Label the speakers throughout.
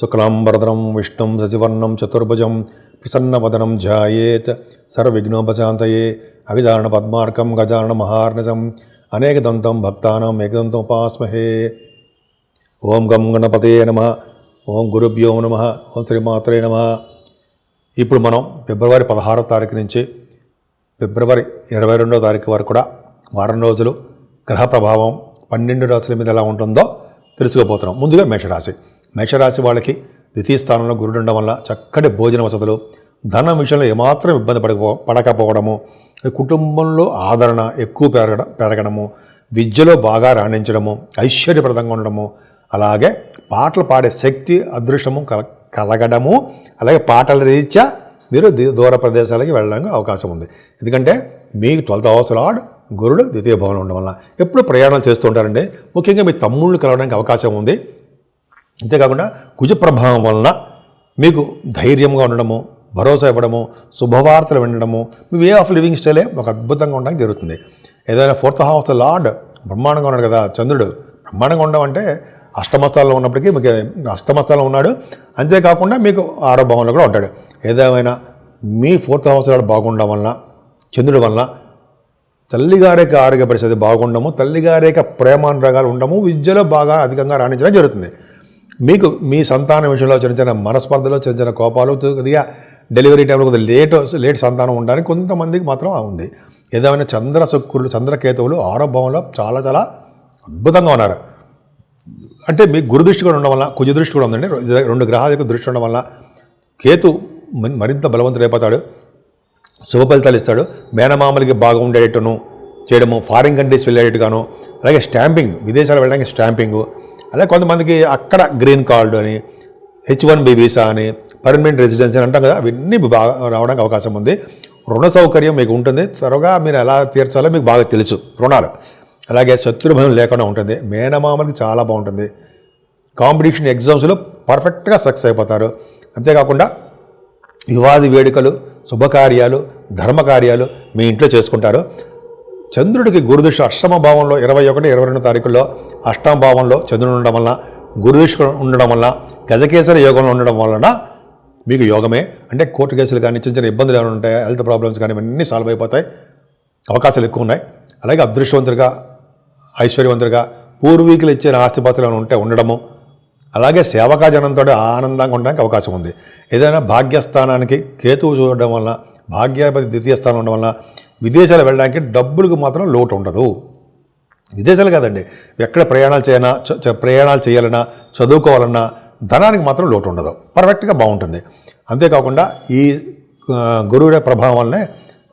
Speaker 1: శుక్లాంబరధరం విష్ణుం శశివర్ణం చతుర్భుజం ప్రసన్నవదనం ధ్యాయేత్ సర్వవిఘ్నోపశాంతయే అగజానన పద్మార్కం గజానన మహార్నిజం అనేకదంతం భక్తానాం ఏకదంతం ఉపాస్మహే. ఓం గం గణపతే నమః. ఓం గురుభ్యో నమః. ఓం శ్రీమాత్రే నమః. ఇప్పుడు మనం ఫిబ్రవరి 16వ తారీఖు నుంచి ఫిబ్రవరి 22వ తారీఖు వరకు కూడా వారం రోజులు గ్రహ ప్రభావం 12 రాశుల మీద ఎలా ఉంటుందో తెలుసుకోబోతున్నాం. ముందుగా మేషరాశి వాళ్ళకి ద్వితీయ స్థానంలో గురుడు ఉండడం వల్ల చక్కటి భోజన వసతులు, ధనం విషయంలో ఏమాత్రం ఇబ్బంది పడకపోవడము, కుటుంబంలో ఆదరణ ఎక్కువ పెరగడము, విద్యలో బాగా రాణించడము, ఐశ్వర్యప్రదంగా ఉండడము, అలాగే పాటలు పాడే శక్తి అదృష్టము కలగడము, అలాగే పాటల రీత్యా మీరు దూర ప్రదేశాలకి వెళ్ళడానికి అవకాశం ఉంది. ఎందుకంటే మీకు 12th house లార్డ్ గురుడు ద్వితీయ భావంలో ఉండడం వల్ల ఎప్పుడు ప్రయాణాలు చేస్తూ ఉంటారండి. ముఖ్యంగా మీ తమ్ముళ్ళు కలవడానికి అవకాశం ఉంది. అంతేకాకుండా కుజ ప్రభావం వలన మీకు ధైర్యంగా ఉండడము, భరోసా ఇవ్వడము, శుభవార్తలు వినడము, మీ వే ఆఫ్ లివింగ్ స్టైలే ఒక అద్భుతంగా ఉండడానికి జరుగుతుంది. ఏదైనా 4th house లార్డ్ బ్రహ్మాండంగా ఉన్నాడు కదా చంద్రుడు. బ్రహ్మాండంగా ఉండడం అంటే అష్టమస్థానంలో ఉన్నప్పటికీ మీకు అష్టమస్థానంలో ఉన్నాడు. అంతేకాకుండా మీకు 6వ భావంలో కూడా ఉంటాడు. ఏదేమైనా మీ 4th house లార్డ్ బాగుండడం వలన, చంద్రుడి వలన తల్లిగారి యొక్క ఆరోగ్య పరిస్థితి బాగుండము, తల్లిగారి యొక్క ప్రేమానురాగాలు ఉండము, విద్యలో బాగా అధికంగా రాణించడం జరుగుతుంది. మీకు మీ సంతానం విషయంలో చిన్న చిన్న మనస్పర్ధలు, చిన్న చిన్న కోపాలు, కొద్దిగా డెలివరీ టైంలో కొద్దిగా లేట్ సంతానం ఉండడానికి కొంతమందికి మాత్రం ఉంది. ఏదైనా చంద్రకేతువులు 6వ భావంలో చాలా చాలా అద్భుతంగా ఉన్నారు. అంటే మీకు గురు దృష్టి కూడా ఉండడం వల్ల, కుజ దృష్టి కూడా ఉందండి. 2 గ్రహాల యొక్క దృష్టి ఉండడం వల్ల కేతు మరింత బలవంతుడైపోతాడు, శుభ ఫలితాలు ఇస్తాడు. మేనమామలకి బాగా ఉండేటట్టును చేయడము, ఫారిన్ కంట్రీస్ వెళ్ళేటట్టుగాను, అలాగే స్టాంపింగ్, విదేశాలు వెళ్ళడానికి స్టాంపింగు, అలాగే కొంతమందికి అక్కడ గ్రీన్ కార్డు అని, H1B వీసా అని, పర్మనెంట్ రెసిడెన్సీ అని అంటాం కదా, అవన్నీ బాగా రావడానికి అవకాశం ఉంది. రుణ సౌకర్యం మీకు ఉంటుంది. త్వరగా మీరు ఎలా తీర్చాలో మీకు బాగా తెలుసు రుణాలు. అలాగే శత్రుభయం లేకుండా ఉంటుంది. మేనమామలకి చాలా బాగుంటుంది. కాంపిటీషన్ ఎగ్జామ్స్లో పర్ఫెక్ట్గా సక్సెస్ అయిపోతారు. అంతేకాకుండా వివాది వేడుకలు, శుభకార్యాలు, ధర్మకార్యాలు మీ ఇంట్లో చేసుకుంటారు. చంద్రుడికి గురుదృష్టి అష్టమ భావంలో 21, 22 తారీఖుల్లో అష్టమ భావంలో చంద్రుడు ఉండడం వలన, గురుదృష్టి ఉండడం వలన, గజకేసరి యోగంలో ఉండడం వలన మీకు యోగమే. అంటే కోర్టు కేసులు కానీ, చిన్న చిన్న ఇబ్బందులు ఏమైనా ఉంటాయి, హెల్త్ ప్రాబ్లమ్స్ కానీ ఇవన్నీ సాల్వ్ అయిపోతాయి. అవకాశాలు ఎక్కువ ఉన్నాయి. అలాగే అదృష్టవంతుడిగా, ఐశ్వర్యవంతుడిగా, పూర్వీకులు ఇచ్చిన ఆస్తిపాస్తులు ఏమైనా ఉంటే ఉండడము, అలాగే సేవకాజనంతో ఆనందంగా ఉండడానికి అవకాశం ఉంది. ఏదైనా భాగ్యస్థానానికి కేతువు చూడడం వలన, భాగ్యాధిపతి ద్వితీయ స్థానం ఉండడం వలన విదేశాలు వెళ్ళడానికి డబ్బులకు మాత్రం లోటు ఉండదు. విదేశాలు కాదండి, ఎక్కడ ప్రయాణాలు చేయాలన్నా, చదువుకోవాలన్నా ధనానికి మాత్రం లోటు ఉండదు. పర్ఫెక్ట్గా బాగుంటుంది. అంతేకాకుండా ఈ గురువుల ప్రభావం వల్లనే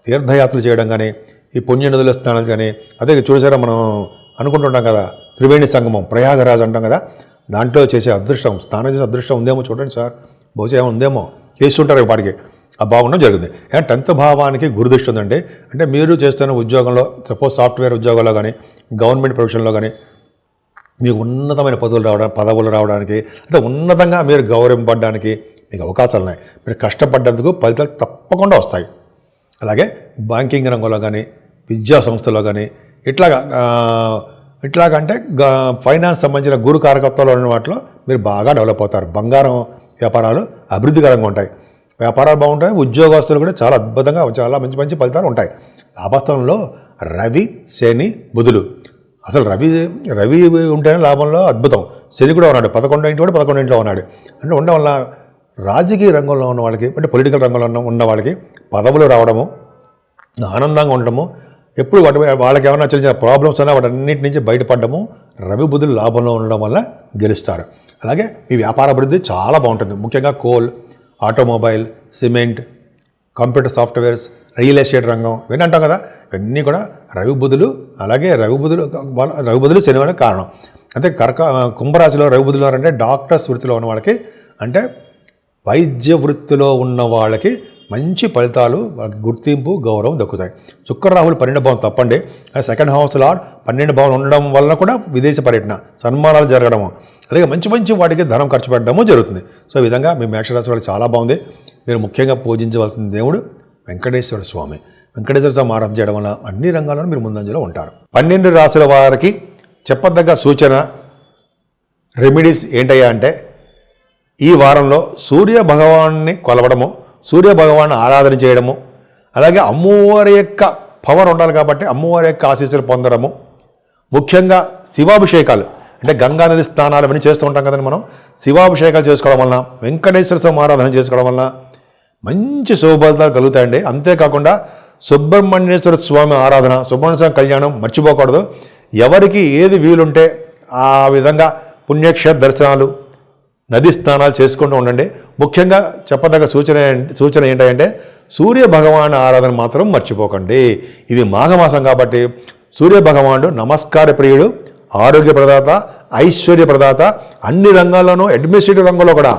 Speaker 1: తీర్థయాత్రలు చేయడం కానీ, ఈ పుణ్యనదుల స్నానాలు కానీ, అదే చూసారా మనం అనుకుంటుంటాం కదా, త్రివేణి సంగమం, ప్రయాగరాజ్ అంటాం కదా, దాంట్లో చేసే అదృష్టం, స్నానం చేసే అదృష్టం ఉందేమో చూడండి సార్, బహుశా ఏమో ఉందేమో చేస్తుంటారు వాటికి. ఆ బాగుండడం జరుగుతుంది. 10th భావానికి గురుదృష్టి ఉందండి. అంటే మీరు చేస్తున్న ఉద్యోగంలో, సపోజ్ సాఫ్ట్వేర్ ఉద్యోగంలో కానీ, గవర్నమెంట్ ప్రొఫెషన్లో కానీ మీకు ఉన్నతమైన పదవులు రావడానికి, అంటే ఉన్నతంగా మీరు గౌరవింపబడడానికి మీకు అవకాశాలు ఉన్నాయి. మీరు కష్టపడ్డందుకు ఫలితాలు తప్పకుండా వస్తాయి. అలాగే బ్యాంకింగ్ రంగంలో కానీ, విద్యా సంస్థలో కానీ, ఇట్లాగంటే ఫైనాన్స్ సంబంధించిన గురు కారకత్వాలు ఉన్న వాటిలో మీరు బాగా డెవలప్ అవుతారు. బంగారం వ్యాపారాలు అభివృద్ధికరంగా ఉంటాయి. వ్యాపారాలు బాగుంటాయి. ఉద్యోగస్తులు కూడా చాలా అద్భుతంగా, చాలా మంచి మంచి ఫలితాలు ఉంటాయి. లాభస్థానంలో రవి, శని, బుధులు. అసలు రవి ఉంటేనే లాభంలో అద్భుతం. శని కూడా ఉన్నాడు, 11 ఉన్నాడు. అంటే ఉండడం వల్ల రాజకీయ రంగంలో ఉన్న వాళ్ళకి, అంటే పొలిటికల్ రంగంలో ఉన్న వాళ్ళకి పదవులు రావడము, ఆనందంగా ఉండడము, ఎప్పుడు వాళ్ళకి ఏమైనా చిన్న చిన్న ప్రాబ్లమ్స్ అయినా వాటన్నిటి నుంచి బయటపడడము, రవి బుధులు లాభంలో ఉండడం వల్ల గెలుస్తారు. అలాగే ఈ వ్యాపార అభివృద్ధి చాలా బాగుంటుంది. ముఖ్యంగా coal, automobile, cement, computer softwares, real estate రంగం ఇవన్నీ అంటాం కదా, ఇవన్నీ కూడా రవి బుధులు శని వాళ్ళకి కారణం. అంటే కుంభరాశిలో రవి బుధులు అంటే డాక్టర్స్ వృత్తిలో ఉన్న వాళ్ళకి, అంటే వైద్య వృత్తిలో ఉన్న వాళ్ళకి మంచి ఫలితాలు, వాళ్ళకి గుర్తింపు, గౌరవం దక్కుతాయి. శుక్రరాహులు 12వ భావం తప్పండి. 2nd house లార్డ్ 12 భావం ఉండడం వల్ల కూడా విదేశ పర్యటన, సన్మానాలు జరగడము, అలాగే మంచి మంచి వాటికి ధనం ఖర్చు పెట్టడము జరుగుతుంది. సో ఈ విధంగా మీ మేషరాశి వాళ్ళకి చాలా బాగుంది. మీరు ముఖ్యంగా పూజించవలసిన దేవుడు వెంకటేశ్వర స్వామి. వెంకటేశ్వర స్వామి ఆరాధన చేయడం వల్ల అన్ని రంగాల్లోనూ మీరు ముందంజలో ఉంటారు. 12 రాశుల వారికి చెప్పదగ్గ సూచన, రెమెడీస్ ఏంటయ్యా అంటే, ఈ వారంలో సూర్య భగవాన్ని కొలవడము, సూర్య భగవాన్ని ఆరాధన చేయడము, అలాగే అమ్మవారి యొక్క పవర్ ఉండాలి కాబట్టి అమ్మవారి యొక్క ఆశీస్సులు పొందడము, ముఖ్యంగా శివాభిషేకాలు అంటే గంగానది స్నానాలు అవన్నీ చేస్తూ ఉంటాం కదండి మనం. శివాభిషేకాలు చేసుకోవడం వలన, వెంకటేశ్వర స్వామి ఆరాధన చేసుకోవడం వలన మంచి శుభఫలితాలు కలుగుతాయండి. అంతేకాకుండా సుబ్రహ్మణ్యేశ్వర స్వామి ఆరాధన, సుబ్రహ్మణ్య స్వామి కళ్యాణం మర్చిపోకూడదు. ఎవరికి ఏది వీలుంటే ఆ విధంగా పుణ్యక్షేత్ర దర్శనాలు, నది స్నానాలు చేసుకుంటూ ఉండండి. ముఖ్యంగా చెప్పదగ్గ సూచన ఏంటంటే సూర్య భగవాన్ ఆరాధన మాత్రం మర్చిపోకండి. ఇది మాఘమాసం కాబట్టి సూర్య భగవానుడు నమస్కార ప్రియుడు, ఆరోగ్య ప్రదాత, ఐశ్వర్య ప్రదాత, అన్ని రంగాల్లోనూ అడ్మినిస్ట్రేటివ్ రంగంలో కూడా,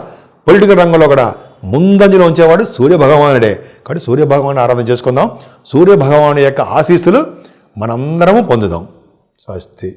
Speaker 1: పొలిటికల్ రంగంలో కూడా ముందంజలో ఉంచేవాడు సూర్య భగవానుడే. కాబట్టి సూర్య భగవాను ఆరాధన చేసుకుందాం. సూర్య భగవాను యొక్క ఆశీస్సులు మనందరము పొందుదాం. స్వస్తి.